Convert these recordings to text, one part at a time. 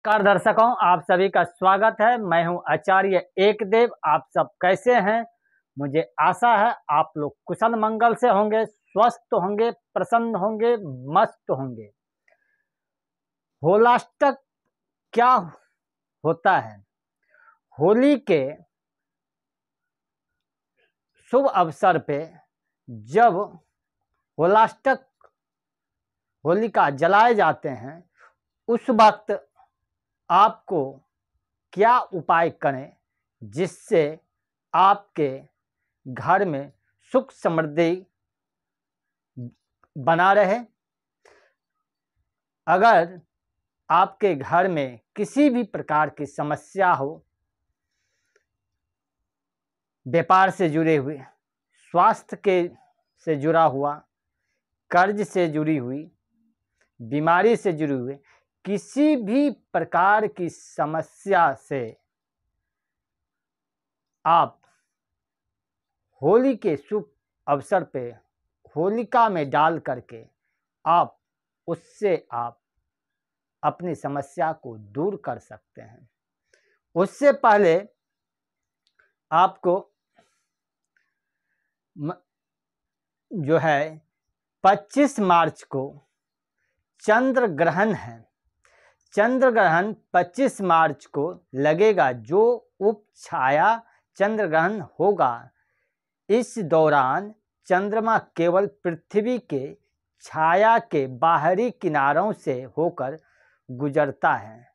नमस्कार दर्शकों, आप सभी का स्वागत है। मैं हूं आचार्य एकदेव। आप सब कैसे हैं? मुझे आशा है आप लोग कुशल मंगल से होंगे, स्वस्थ होंगे, प्रसन्न होंगे, मस्त होंगे। होलाष्टक क्या होता है? होली के शुभ अवसर पे जब होलाष्टक होलिका जलाए जाते हैं, उस वक्त आपको क्या उपाय करें जिससे आपके घर में सुख समृद्धि बना रहे। अगर आपके घर में किसी भी प्रकार की समस्या हो, व्यापार से जुड़े हुए, स्वास्थ्य के से जुड़ा हुआ, कर्ज से जुड़ी हुई, बीमारी से जुड़े हुए किसी भी प्रकार की समस्या से आप होली के शुभ अवसर पे होलिका में डाल करके आप अपनी समस्या को दूर कर सकते हैं। उससे पहले आपको जो है 25 मार्च को चंद्र ग्रहण है। चंद्र ग्रहण 25 मार्च को लगेगा, जो उपछाया चंद्र ग्रहण होगा। इस दौरान चंद्रमा केवल पृथ्वी के छाया के बाहरी किनारों से होकर गुजरता है।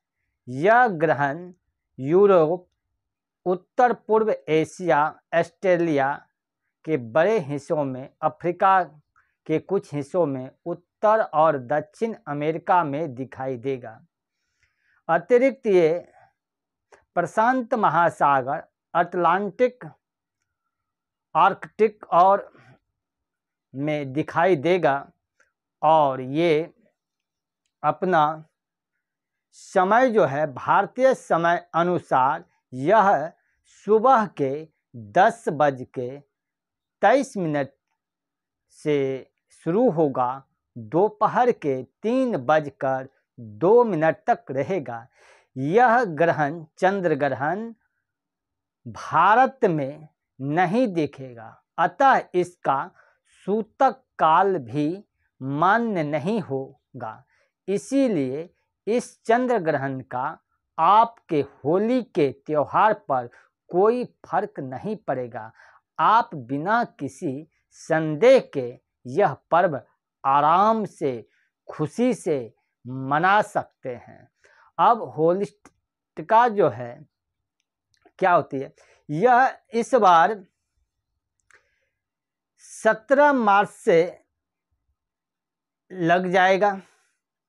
यह ग्रहण यूरोप, उत्तर पूर्व एशिया, ऑस्ट्रेलिया के बड़े हिस्सों में, अफ्रीका के कुछ हिस्सों में, उत्तर और दक्षिण अमेरिका में दिखाई देगा। अतिरिक्त ये प्रशांत महासागर, अटलांटिक, आर्कटिक और में दिखाई देगा। और ये अपना समय जो है भारतीय समय अनुसार यह सुबह के 10:23 से शुरू होगा, दोपहर के 3:02 तक रहेगा। यह ग्रहण, चंद्र ग्रहण, भारत में नहीं दिखेगा, अतः इसका सूतक काल भी मान्य नहीं होगा। इसीलिए इस चंद्र ग्रहण का आपके होली के त्योहार पर कोई फर्क नहीं पड़ेगा। आप बिना किसी संदेह के यह पर्व आराम से, खुशी से मना सकते हैं। अब होलिका जो है क्या होती है, यह इस बार 17 मार्च से लग जाएगा,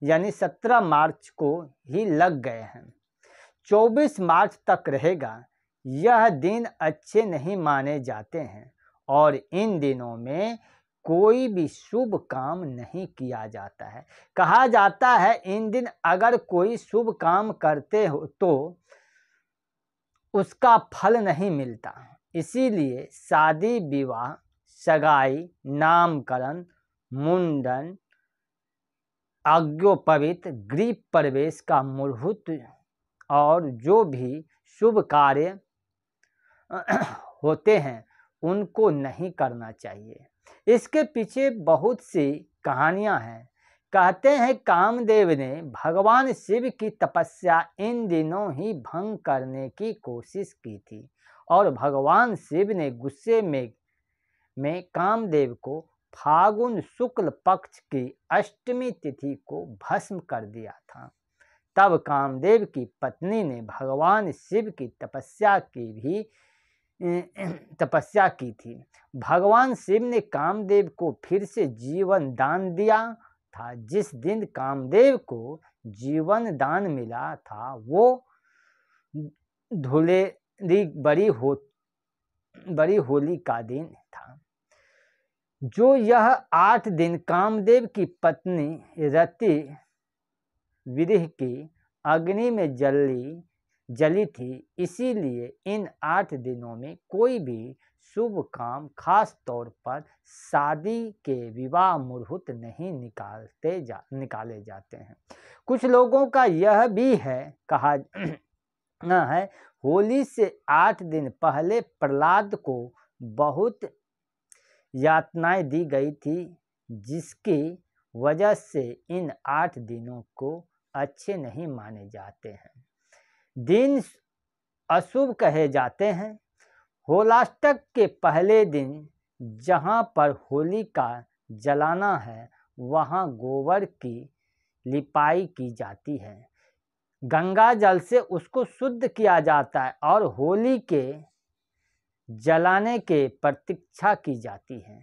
यानी 17 मार्च को ही लग गए हैं। 24 मार्च तक रहेगा। यह दिन अच्छे नहीं माने जाते हैं और इन दिनों में कोई भी शुभ काम नहीं किया जाता है। कहा जाता है इन दिन अगर कोई शुभ काम करते हो तो उसका फल नहीं मिलता। इसीलिए शादी विवाह, सगाई, नामकरण, मुंडन, अग्योपवीत, गृह प्रवेश का मुहूर्त और जो भी शुभ कार्य होते हैं उनको नहीं करना चाहिए। इसके पीछे बहुत सी कहानियां हैं। कहते हैं कामदेव ने भगवान शिव की तपस्या इन दिनों ही भंग करने की कोशिश की थी और भगवान शिव ने गुस्से में कामदेव को फागुन शुक्ल पक्ष की अष्टमी तिथि को भस्म कर दिया था। तब कामदेव की पत्नी ने भगवान शिव की तपस्या की थी। भगवान शिव ने कामदेव को फिर से जीवन दान दिया था। जिस दिन कामदेव को जीवन दान मिला था वो धुलेरी बड़ी होली का दिन था। जो यह 8 दिन कामदेव की पत्नी रति विरह की अग्नि में जली थी। इसीलिए इन 8 दिनों में कोई भी शुभ काम खास तौर पर शादी के विवाह मुहूर्त नहीं निकाले जाते हैं। कुछ लोगों का यह भी है कहा न है होली से 8 दिन पहले प्रहलाद को बहुत यातनाएं दी गई थी, जिसकी वजह से इन 8 दिनों को अच्छे नहीं माने जाते हैं, दिन अशुभ कहे जाते हैं। होलाष्टक के पहले दिन जहाँ पर होली का जलाना है वहाँ गोबर की लिपाई की जाती है, गंगा जल से उसको शुद्ध किया जाता है और होली के जलाने के प्रतीक्षा की जाती है।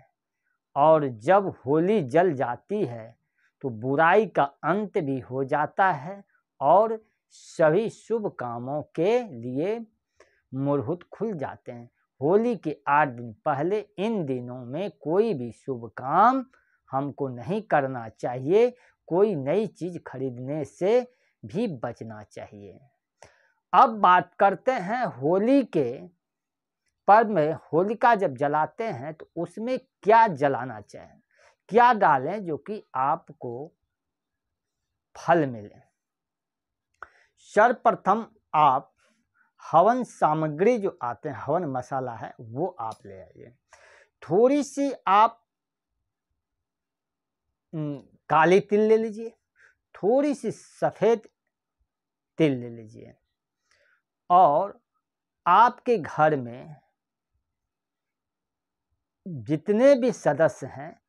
और जब होली जल जाती है तो बुराई का अंत भी हो जाता है और सभी शुभ कामों के लिए मुहूर्त खुल जाते हैं। होली के 8 दिन पहले इन दिनों में कोई भी शुभ काम हमको नहीं करना चाहिए, कोई नई चीज खरीदने से भी बचना चाहिए। अब बात करते हैं होली के पर्व में होलिका जब जलाते हैं तो उसमें क्या जलाना चाहिए, क्या डालें जो कि आपको फल मिले। सर्वप्रथम आप हवन सामग्री जो आते हैं, हवन मसाला है वो आप ले आइए। थोड़ी सी आप काली तिल ले लीजिए, थोड़ी सी सफ़ेद तिल ले लीजिए और आपके घर में जितने भी सदस्य हैं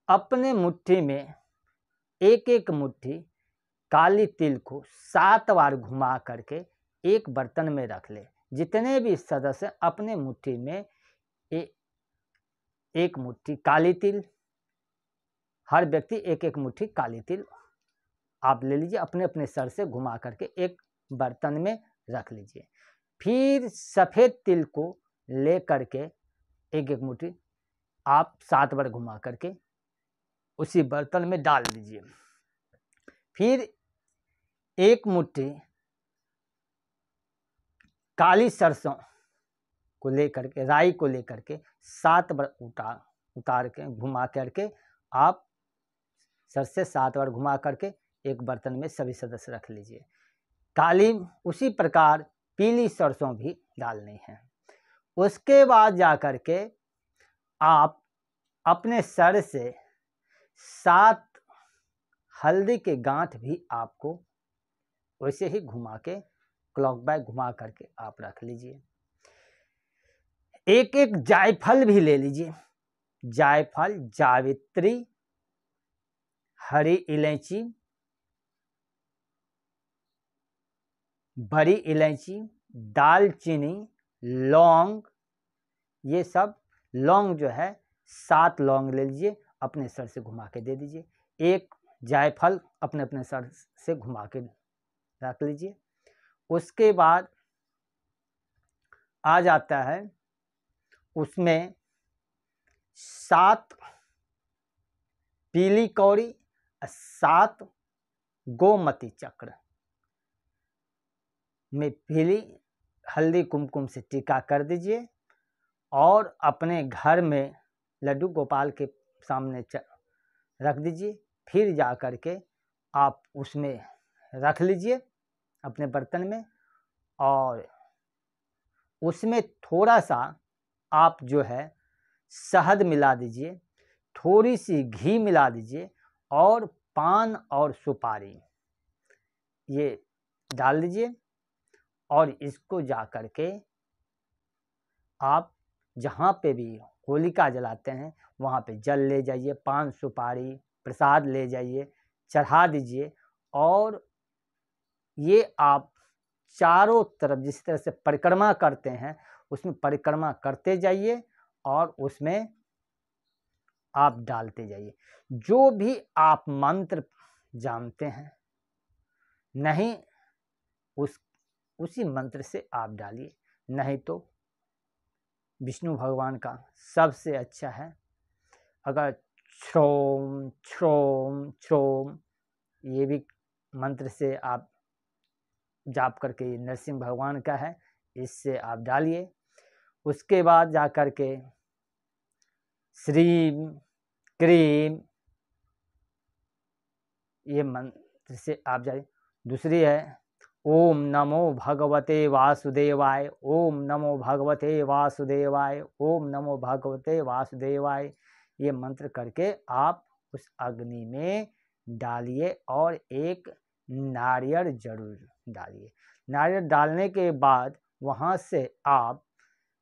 अपने मुट्ठी में एक एक मुट्ठी काली तिल को 7 बार घुमा करके एक बर्तन में रख ले। जितने भी सदस्य अपने मुट्ठी में एक मुट्ठी काली तिल, हर व्यक्ति एक एक मुट्ठी काली तिल आप ले लीजिए, अपने अपने सर से घुमा करके एक बर्तन में रख लीजिए। फिर सफ़ेद तिल को ले करके एक एक मुट्ठी आप 7 बार घुमा करके उसी बर्तन में डाल दीजिए। फिर एक मुट्ठी काली सरसों को लेकर के, राई को लेकर के 7 बार उतार के घुमा करके आप सर से 7 बार घुमा करके एक बर्तन में सभी सदस्य रख लीजिए। काली उसी प्रकार पीली सरसों भी डालनी है। उसके बाद जा कर के आप अपने सर से 7 हल्दी के गांठ भी आपको वैसे ही घुमा के क्लॉकवाइज घुमा करके आप रख लीजिए। एक एक जायफल भी ले लीजिए, जायफल, जावित्री, हरी इलायची, बड़ी इलायची, दालचीनी, लौंग, ये सब लौंग जो है 7 लौंग ले लीजिए, अपने सर से घुमा के दे दीजिए। एक जायफल अपने अपने सर से घुमा के रख लीजिए। उसके बाद आ जाता है उसमें 7 पीली कौड़ी, 7 गोमती चक्र में पीली हल्दी कुमकुम से टीका कर दीजिए और अपने घर में लड्डू गोपाल के सामने रख दीजिए। फिर जा कर के आप उसमें रख लीजिए अपने बर्तन में और उसमें थोड़ा सा आप जो है शहद मिला दीजिए, थोड़ी सी घी मिला दीजिए और पान और सुपारी ये डाल दीजिए और इसको जा कर के आप जहाँ पे भी होलिका जलाते हैं वहाँ पे जल ले जाइए, पान सुपारी प्रसाद ले जाइए, चढ़ा दीजिए और ये आप चारों तरफ जिस तरह से परिक्रमा करते हैं उसमें परिक्रमा करते जाइए और उसमें आप डालते जाइए। जो भी आप मंत्र जानते हैं नहीं उसी मंत्र से आप डालिए, नहीं तो विष्णु भगवान का सबसे अच्छा है। अगर छ्रोम छ्रोम छ्रोम ये भी मंत्र से आप जाप करके, नरसिंह भगवान का है, इससे आप डालिए। उसके बाद जा कर के श्रीम क्रीम, ये मंत्र से आप जाइए। दूसरी है ओम नमो भगवते वासुदेवाय, ओम नमो भगवते वासुदेवाय, ओम नमो भगवते वासुदेवाय। ये मंत्र करके आप उस अग्नि में डालिए और एक नारियल जरूर डालिए। नारियल डालने के बाद वहाँ से आप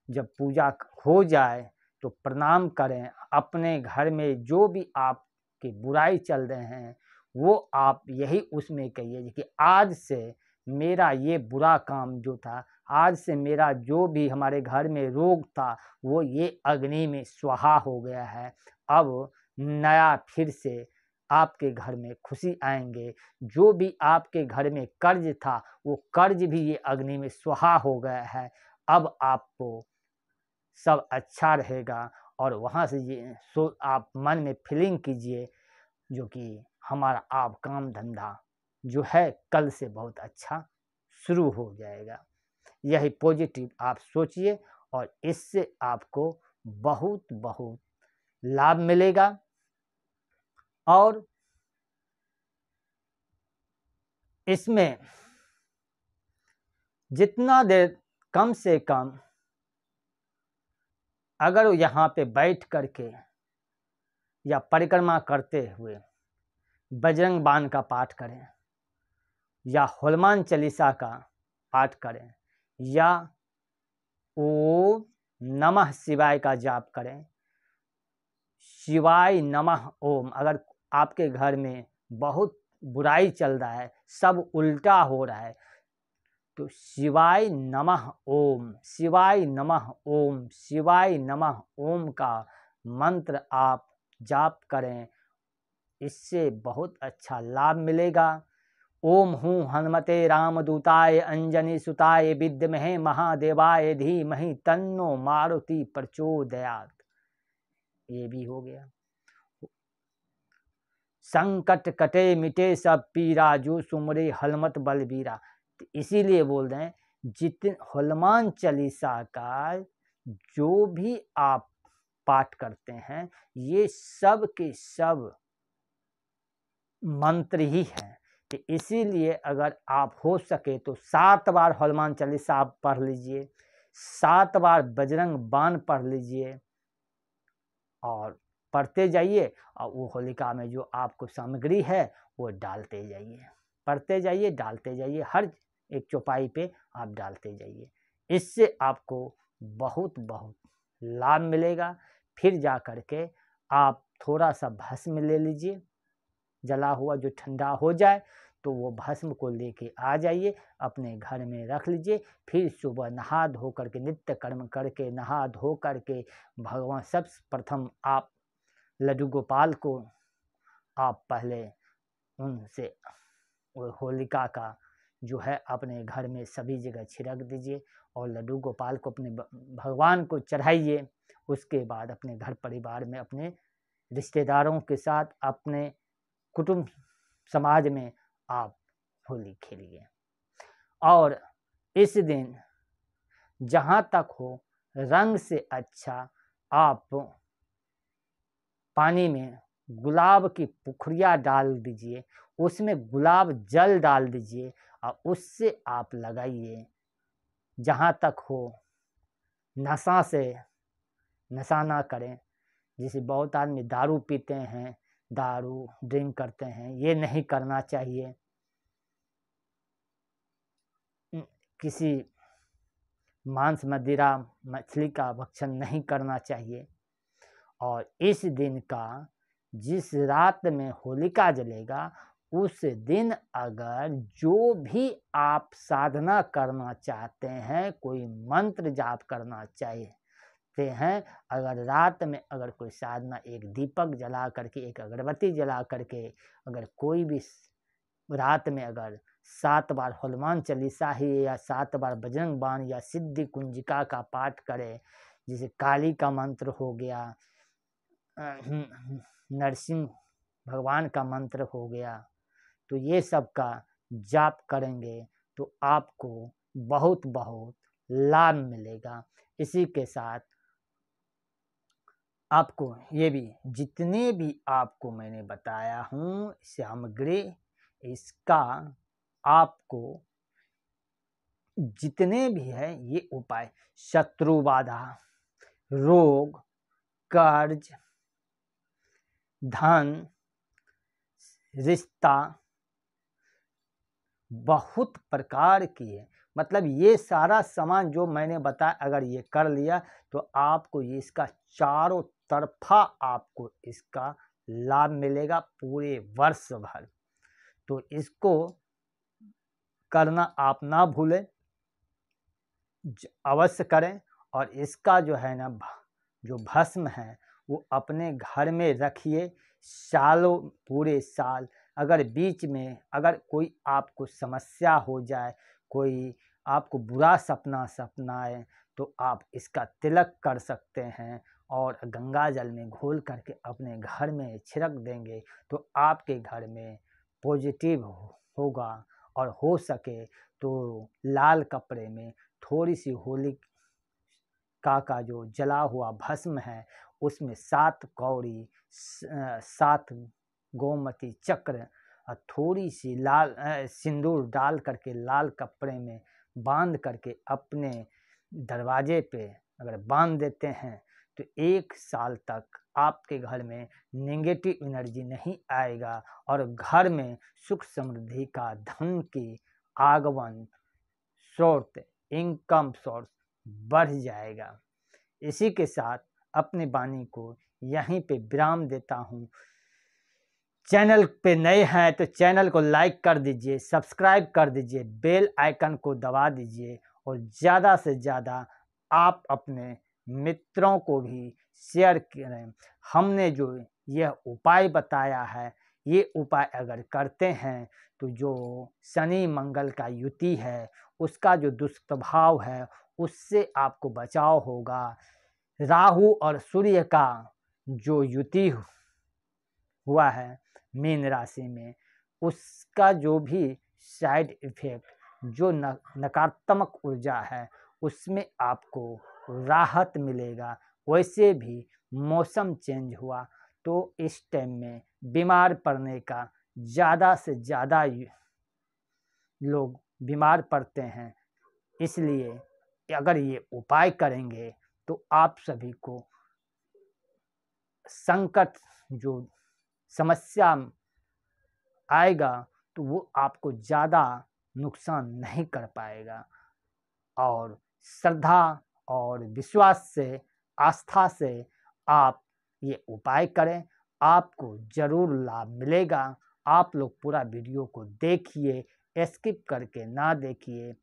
जब पूजा हो जाए तो प्रणाम करें। अपने घर में जो भी आपकी बुराई चल रहे हैं वो आप यही उसमें कहिए कि आज से मेरा ये बुरा काम जो था, आज से मेरा जो भी हमारे घर में रोग था वो ये अग्नि में स्वाहा हो गया है। अब नया फिर से आपके घर में खुशी आएंगे। जो भी आपके घर में कर्ज था वो कर्ज भी ये अग्नि में स्वाहा हो गया है। अब आपको सब अच्छा रहेगा। और वहाँ से ये आप मन में फीलिंग कीजिए जो कि हमारा आप काम धंधा जो है कल से बहुत अच्छा शुरू हो जाएगा। यही पॉजिटिव आप सोचिए और इससे आपको बहुत बहुत लाभ मिलेगा। और इसमें जितना देर कम से कम अगर यहाँ पे बैठ करके या परिक्रमा करते हुए बजरंग बाण का पाठ करें या हनुमान चालीसा का पाठ करें या ओम नमः शिवाय का जाप करें, शिवाय नमः ओम। अगर आपके घर में बहुत बुराई चल रहा है, सब उल्टा हो रहा है, तो शिवाय नमः ओम, शिवाय नमः ओम, शिवाय नमः ओम का मंत्र आप जाप करें। इससे बहुत अच्छा लाभ मिलेगा। ओम हूँ हनुमते रामदूताय अंजनी सुताय विद्महे महादेवाय धीमहि तन्नो मारुति प्रचोदयात्। ये भी हो गया। संकट कटे मिटे सब पीरा, जो सुमरे हनुमत बलबीरा। इसीलिए बोल रहे हैं जितने हनुमान चालीसा का जो भी आप पाठ करते हैं ये सब के सब मंत्र ही हैं। तो इसीलिए अगर आप हो सके तो 7 बार हनुमान चालीसा आप पढ़ लीजिए, 7 बार बजरंग बाण पढ़ लीजिए और पढ़ते जाइए। और वो होलिका में जो आपको सामग्री है वो डालते जाइए, पढ़ते जाइए, डालते जाइए, हर एक चौपाई पे आप डालते जाइए। इससे आपको बहुत बहुत लाभ मिलेगा। फिर जा कर के आप थोड़ा सा भस्म ले लीजिए, जला हुआ जो ठंडा हो जाए तो वो भस्म को लेके आ जाइए, अपने घर में रख लीजिए। फिर सुबह नहा धो करके नित्य कर्म करके नहा धो करके भगवान सबसे प्रथम आप लड्डू गोपाल को आप पहले उनसे होलिका का जो है अपने घर में सभी जगह छिड़क दीजिए और लड्डू गोपाल को अपने भगवान को चढ़ाइए। उसके बाद अपने घर परिवार में अपने रिश्तेदारों के साथ अपने कुटुंब समाज में आप होली खेलिए। और इस दिन जहाँ तक हो रंग से अच्छा आप पानी में गुलाब की पुखरिया डाल दीजिए, उसमें गुलाब जल डाल दीजिए और उससे आप लगाइए। जहाँ तक हो नशा से नशा ना करें। जैसे बहुत आदमी दारू पीते हैं, दारू ड्रिंक करते हैं, ये नहीं करना चाहिए। किसी मांस मदिरा मछली का भक्षण नहीं करना चाहिए। और इस दिन का जिस रात में होलिका जलेगा उस दिन अगर जो भी आप साधना करना चाहते हैं, कोई मंत्र जाप करना चाहते हैं, अगर रात में अगर कोई साधना एक दीपक जला करके एक अगरबत्ती जला करके अगर कोई भी रात में अगर 7 बार हनुमान चालीसा ही या 7 बार बजरंग बाण या सिद्धि कुंजिका का पाठ करें, जैसे काली का मंत्र हो गया, नरसिंह भगवान का मंत्र हो गया, तो ये सब का जाप करेंगे तो आपको बहुत बहुत लाभ मिलेगा। इसी के साथ आपको ये भी जितने भी आपको मैंने बताया हूँ सामग्री, इसका आपको जितने भी है ये उपाय, शत्रु बाधा, रोग, कर्ज, धन, रिश्ता, बहुत प्रकार की है। मतलब ये सारा सामान जो मैंने बताया अगर ये कर लिया तो आपको ये इसका चारों तरफा आपको इसका लाभ मिलेगा पूरे वर्ष भर। तो इसको करना आप ना भूलें, अवश्य करें। और इसका जो है ना जो भस्म है वो अपने घर में रखिए सालों, पूरे साल। अगर बीच में अगर कोई आपको समस्या हो जाए, कोई आपको बुरा सपना सपनाए, तो आप इसका तिलक कर सकते हैं और गंगा जल में घोल करके अपने घर में छिड़क देंगे तो आपके घर में पॉजिटिव होगा। और हो सके तो लाल कपड़े में थोड़ी सी होलिका जो जला हुआ भस्म है उसमें 7 कौड़ी, 7 गोमती चक्र, थोड़ी सी लाल सिंदूर डाल करके लाल कपड़े में बांध करके अपने दरवाजे पे अगर बांध देते हैं तो 1 साल तक आपके घर में नेगेटिव एनर्जी नहीं आएगा और घर में सुख समृद्धि का, धन की आगमन, सोर्स, इनकम सोर्स बढ़ जाएगा। इसी के साथ अपनी वाणी को यहीं पे विराम देता हूँ। चैनल पे नए हैं तो चैनल को लाइक कर दीजिए, सब्सक्राइब कर दीजिए, बेल आइकन को दबा दीजिए और ज़्यादा से ज़्यादा आप अपने मित्रों को भी शेयर करें। हमने जो यह उपाय बताया है ये उपाय अगर करते हैं तो जो शनि मंगल का युति है उसका जो दुष्प्रभाव है उससे आपको बचाव होगा। राहु और सूर्य का जो युति हुआ है मीन राशि में उसका जो भी साइड इफेक्ट, जो नकारात्मक ऊर्जा है उसमें आपको राहत मिलेगा। वैसे भी मौसम चेंज हुआ तो इस टाइम में बीमार पड़ने का ज़्यादा से ज़्यादा लोग बीमार पड़ते हैं। इसलिए अगर ये उपाय करेंगे तो आप सभी को संकट जो समस्या आएगा तो वो आपको ज़्यादा नुकसान नहीं कर पाएगा। और श्रद्धा और विश्वास से, आस्था से आप ये उपाय करें, आपको ज़रूर लाभ मिलेगा। आप लोग पूरा वीडियो को देखिए, स्किप करके ना देखिए।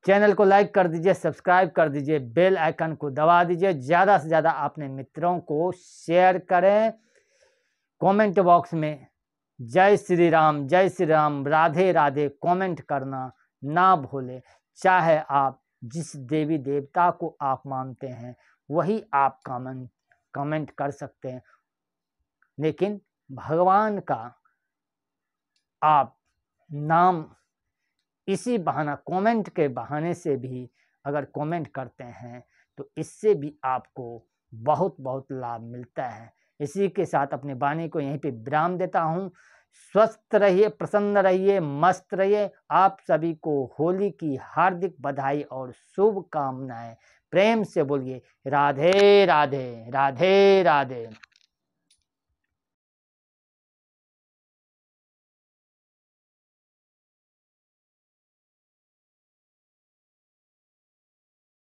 चैनल को लाइक कर दीजिए, सब्सक्राइब कर दीजिए, बेल आइकन को दबा दीजिए, ज़्यादा से ज़्यादा अपने मित्रों को शेयर करें। कमेंट बॉक्स में जय श्री राम, राधे राधे कमेंट करना ना भूलें। चाहे आप जिस देवी देवता को आप मानते हैं वही आप कमेंट कर सकते हैं, लेकिन भगवान का आप नाम इसी बहाना, कमेंट के बहाने से भी अगर कमेंट करते हैं तो इससे भी आपको बहुत बहुत लाभ मिलता है। इसी के साथ अपने वाणी को यहीं पे विराम देता हूँ। स्वस्थ रहिए, प्रसन्न रहिए, मस्त रहिए। आप सभी को होली की हार्दिक बधाई और शुभकामनाएं। प्रेम से बोलिए राधे राधे, राधे राधे।